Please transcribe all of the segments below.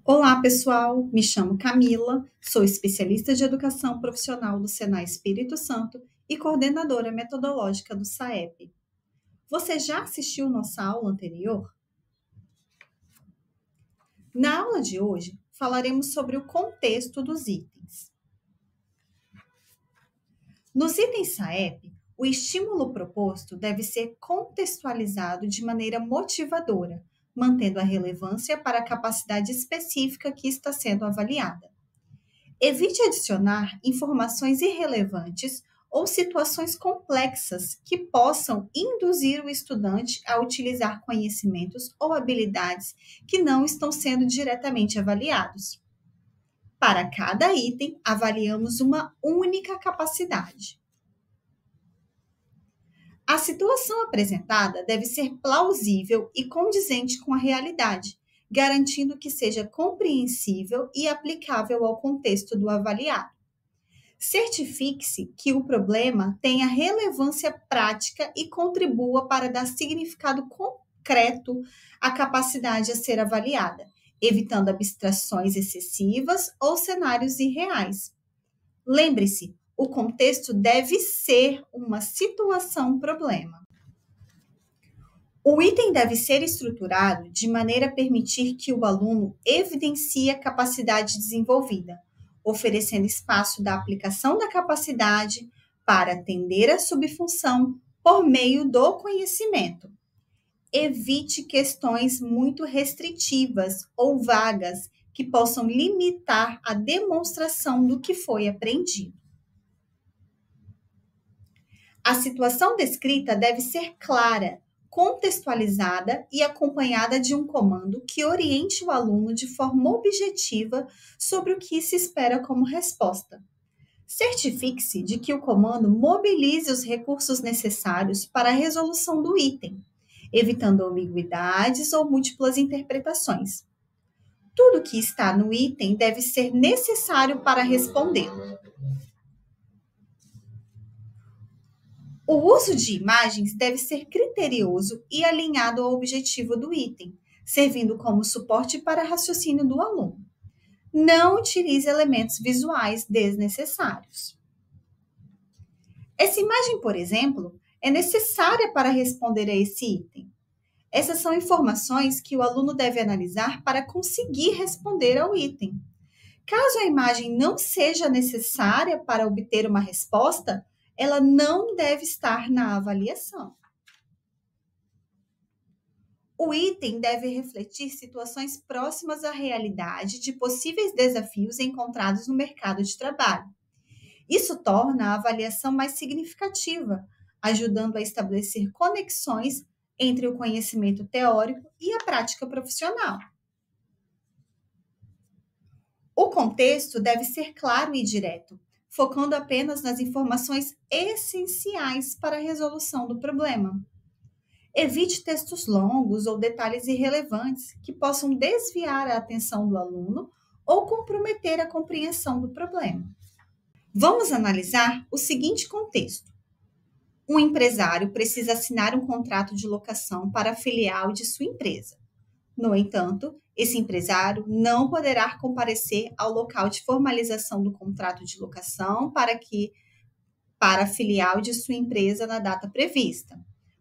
Olá, pessoal! Me chamo Camila, sou especialista de educação profissional do Senai Espírito Santo e coordenadora metodológica do SAEP. Você já assistiu nossa aula anterior? Na aula de hoje, falaremos sobre o contexto dos itens. Nos itens SAEP, o estímulo proposto deve ser contextualizado de maneira motivadora, mantendo a relevância para a capacidade específica que está sendo avaliada. Evite adicionar informações irrelevantes ou situações complexas que possam induzir o estudante a utilizar conhecimentos ou habilidades que não estão sendo diretamente avaliados. Para cada item, avaliamos uma única capacidade. A situação apresentada deve ser plausível e condizente com a realidade, garantindo que seja compreensível e aplicável ao contexto do avaliado. Certifique-se que o problema tenha relevância prática e contribua para dar significado concreto à capacidade a ser avaliada, evitando abstrações excessivas ou cenários irreais. Lembre-se, o contexto deve ser uma situação-problema. O item deve ser estruturado de maneira a permitir que o aluno evidencie a capacidade desenvolvida, oferecendo espaço da aplicação da capacidade para atender a subfunção por meio do conhecimento. Evite questões muito restritivas ou vagas que possam limitar a demonstração do que foi aprendido. A situação descrita deve ser clara, contextualizada e acompanhada de um comando que oriente o aluno de forma objetiva sobre o que se espera como resposta. Certifique-se de que o comando mobilize os recursos necessários para a resolução do item, evitando ambiguidades ou múltiplas interpretações. Tudo que está no item deve ser necessário para respondê-lo. O uso de imagens deve ser criterioso e alinhado ao objetivo do item, servindo como suporte para raciocínio do aluno. Não utilize elementos visuais desnecessários. Essa imagem, por exemplo, é necessária para responder a esse item. Essas são informações que o aluno deve analisar para conseguir responder ao item. Caso a imagem não seja necessária para obter uma resposta, ela não deve estar na avaliação. O item deve refletir situações próximas à realidade de possíveis desafios encontrados no mercado de trabalho. Isso torna a avaliação mais significativa, ajudando a estabelecer conexões entre o conhecimento teórico e a prática profissional. O contexto deve ser claro e direto, focando apenas nas informações essenciais para a resolução do problema. Evite textos longos ou detalhes irrelevantes que possam desviar a atenção do aluno ou comprometer a compreensão do problema. Vamos analisar o seguinte contexto. Um empresário precisa assinar um contrato de locação para a filial de sua empresa. No entanto, esse empresário não poderá comparecer ao local de formalização do contrato de locação para a filial de sua empresa na data prevista.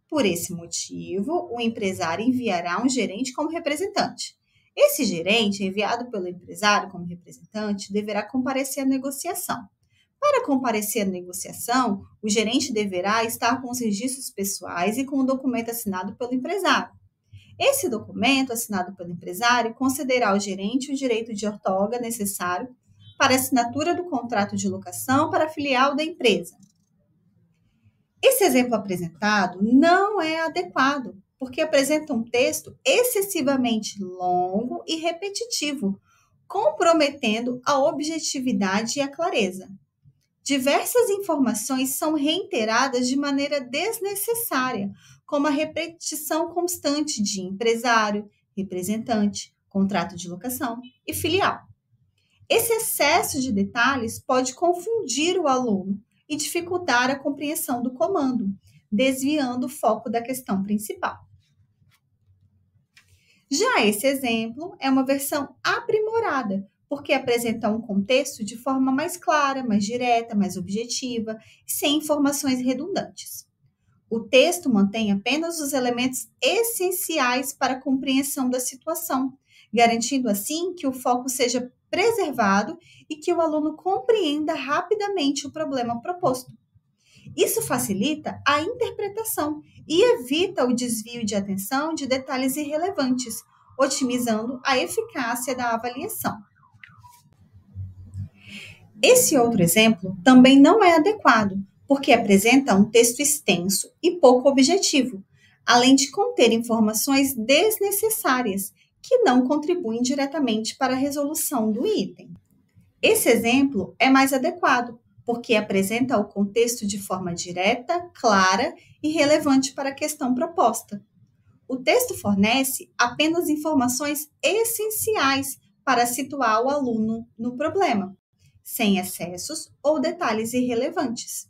Por esse motivo, o empresário enviará um gerente como representante. Esse gerente, enviado pelo empresário como representante, deverá comparecer à negociação. Para comparecer à negociação, o gerente deverá estar com os registros pessoais e com o documento assinado pelo empresário. Esse documento, assinado pelo empresário, concederá ao gerente o direito de outorga necessário para a assinatura do contrato de locação para a filial da empresa. Esse exemplo apresentado não é adequado, porque apresenta um texto excessivamente longo e repetitivo, comprometendo a objetividade e a clareza. Diversas informações são reiteradas de maneira desnecessária, como a repetição constante de empresário, representante, contrato de locação e filial. Esse excesso de detalhes pode confundir o aluno e dificultar a compreensão do comando, desviando o foco da questão principal. Já esse exemplo é uma versão aprimorada, porque apresenta um contexto de forma mais clara, mais direta, mais objetiva, sem informações redundantes. O texto mantém apenas os elementos essenciais para a compreensão da situação, garantindo assim que o foco seja preservado e que o aluno compreenda rapidamente o problema proposto. Isso facilita a interpretação e evita o desvio de atenção de detalhes irrelevantes, otimizando a eficácia da avaliação. Esse outro exemplo também não é adequado, porque apresenta um texto extenso e pouco objetivo, além de conter informações desnecessárias que não contribuem diretamente para a resolução do item. Esse exemplo é mais adequado, porque apresenta o contexto de forma direta, clara e relevante para a questão proposta. O texto fornece apenas informações essenciais para situar o aluno no problema, sem excessos ou detalhes irrelevantes.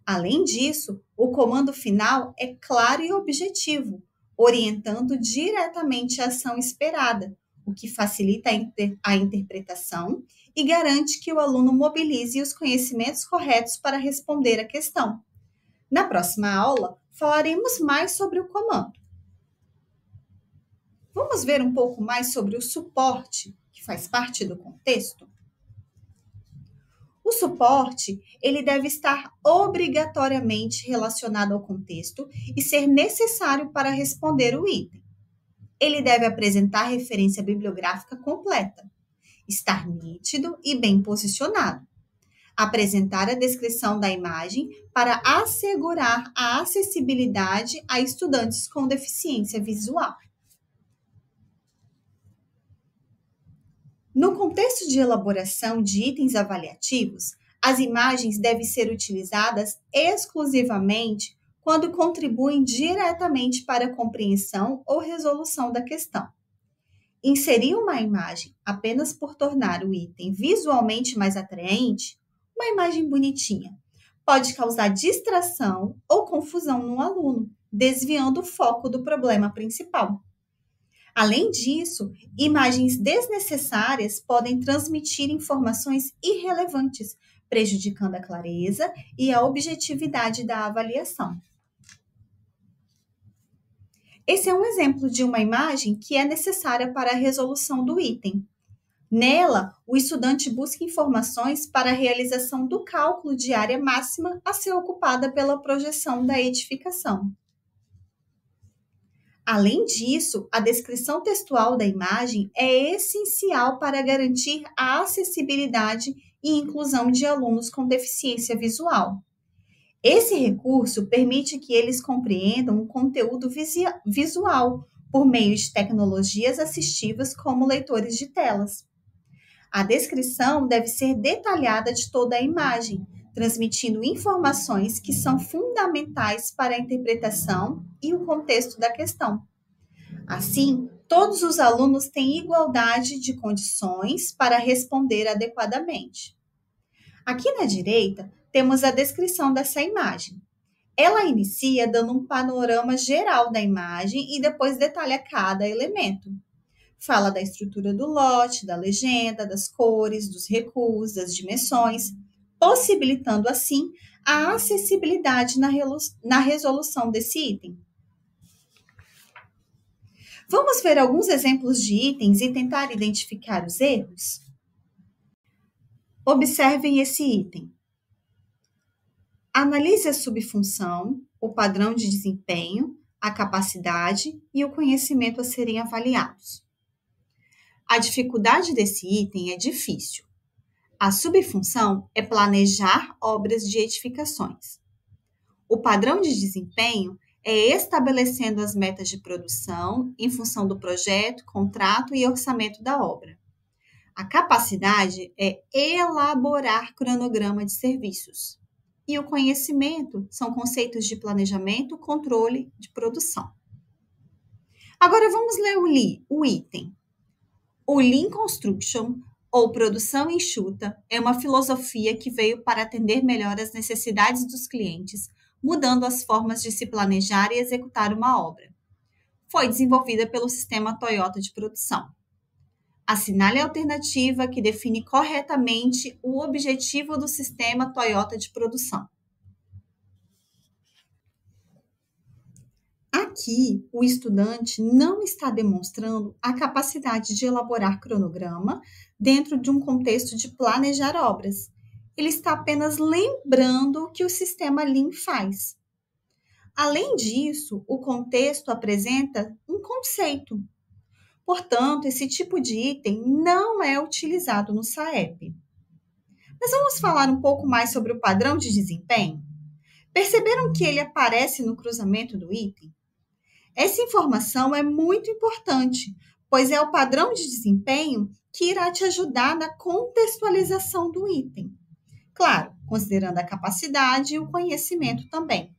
Além disso, o comando final é claro e objetivo, orientando diretamente a ação esperada, o que facilita a interpretação e garante que o aluno mobilize os conhecimentos corretos para responder à questão. Na próxima aula, falaremos mais sobre o comando. Vamos ver um pouco mais sobre o suporte, que faz parte do contexto? O suporte, ele deve estar obrigatoriamente relacionado ao contexto e ser necessário para responder o item. Ele deve apresentar referência bibliográfica completa, estar nítido e bem posicionado, apresentar a descrição da imagem para assegurar a acessibilidade a estudantes com deficiência visual. No contexto de elaboração de itens avaliativos, as imagens devem ser utilizadas exclusivamente quando contribuem diretamente para a compreensão ou resolução da questão. Inserir uma imagem apenas por tornar o item visualmente mais atraente, uma imagem bonitinha, pode causar distração ou confusão no aluno, desviando o foco do problema principal. Além disso, imagens desnecessárias podem transmitir informações irrelevantes, prejudicando a clareza e a objetividade da avaliação. Esse é um exemplo de uma imagem que é necessária para a resolução do item. Nela, o estudante busca informações para a realização do cálculo de área máxima a ser ocupada pela projeção da edificação. Além disso, a descrição textual da imagem é essencial para garantir a acessibilidade e inclusão de alunos com deficiência visual. Esse recurso permite que eles compreendam o conteúdo visual por meio de tecnologias assistivas como leitores de telas. A descrição deve ser detalhada de toda a imagem, transmitindo informações que são fundamentais para a interpretação e o contexto da questão. Assim, todos os alunos têm igualdade de condições para responder adequadamente. Aqui na direita, temos a descrição dessa imagem. Ela inicia dando um panorama geral da imagem e depois detalha cada elemento. Fala da estrutura do lote, da legenda, das cores, dos recuos, das dimensões, possibilitando assim a acessibilidade na resolução desse item. Vamos ver alguns exemplos de itens e tentar identificar os erros? Observem esse item. Analise a subfunção, o padrão de desempenho, a capacidade e o conhecimento a serem avaliados. A dificuldade desse item é difícil. A subfunção é planejar obras de edificações. O padrão de desempenho é estabelecendo as metas de produção em função do projeto, contrato e orçamento da obra. A capacidade é elaborar cronograma de serviços. E o conhecimento são conceitos de planejamento, controle de produção. Agora vamos ler o item. O Lean Construction, ou produção enxuta, é uma filosofia que veio para atender melhor as necessidades dos clientes, mudando as formas de se planejar e executar uma obra. foi desenvolvida pelo sistema Toyota de produção. Assinale a alternativa que define corretamente o objetivo do sistema Toyota de produção. Aqui, o estudante não está demonstrando a capacidade de elaborar cronograma dentro de um contexto de planejar obras. Ele está apenas lembrando o que o sistema Lean faz. Além disso, o contexto apresenta um conceito. Portanto, esse tipo de item não é utilizado no SAEP. Mas vamos falar um pouco mais sobre o padrão de desempenho? Perceberam que ele aparece no cruzamento do item? Essa informação é muito importante, pois é o padrão de desempenho que irá te ajudar na contextualização do item. Claro, considerando a capacidade e o conhecimento também.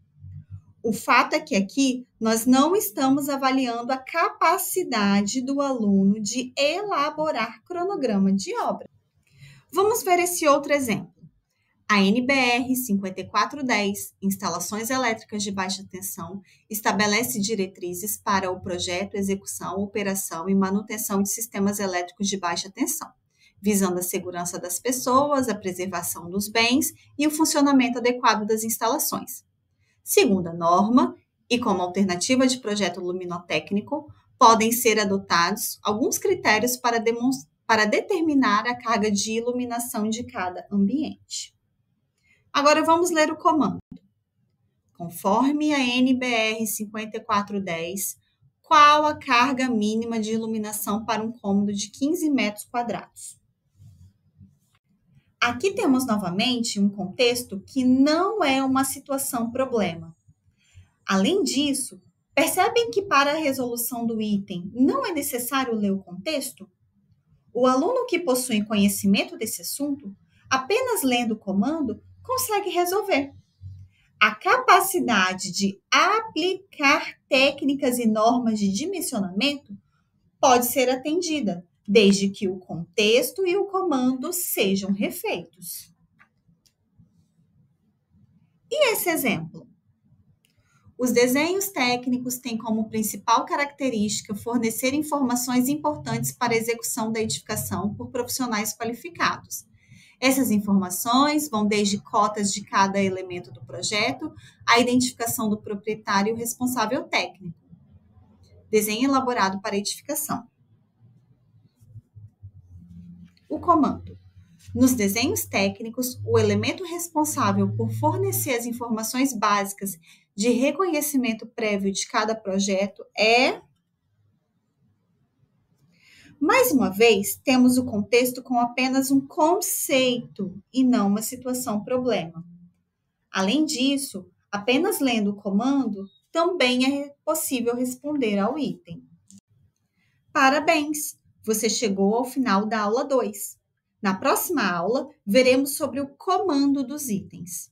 O fato é que aqui nós não estamos avaliando a capacidade do aluno de elaborar cronograma de obra. Vamos ver esse outro exemplo. A NBR 5410, Instalações Elétricas de Baixa Tensão, estabelece diretrizes para o projeto, execução, operação e manutenção de sistemas elétricos de baixa tensão, visando a segurança das pessoas, a preservação dos bens e o funcionamento adequado das instalações. Segundo a norma, e como alternativa de projeto luminotécnico, podem ser adotados alguns critérios para determinar a carga de iluminação de cada ambiente. Agora vamos ler o comando. Conforme a NBR 5410, qual a carga mínima de iluminação para um cômodo de 15 metros quadrados? Aqui temos novamente um contexto que não é uma situação problema. Além disso, percebem que para a resolução do item não é necessário ler o contexto? O aluno que possui conhecimento desse assunto, apenas lendo o comando, consegue resolver. A capacidade de aplicar técnicas e normas de dimensionamento pode ser atendida, desde que o contexto e o comando sejam refeitos. E esse exemplo? Os desenhos técnicos têm como principal característica fornecer informações importantes para a execução da edificação por profissionais qualificados. Essas informações vão desde cotas de cada elemento do projeto, à identificação do proprietário e o responsável técnico. Desenho elaborado para edificação. O comando. Nos desenhos técnicos, o elemento responsável por fornecer as informações básicas de reconhecimento prévio de cada projeto é... Mais uma vez, temos o contexto com apenas um conceito e não uma situação-problema. Além disso, apenas lendo o comando, também é possível responder ao item. Parabéns! Você chegou ao final da aula 2. Na próxima aula, veremos sobre o comando dos itens.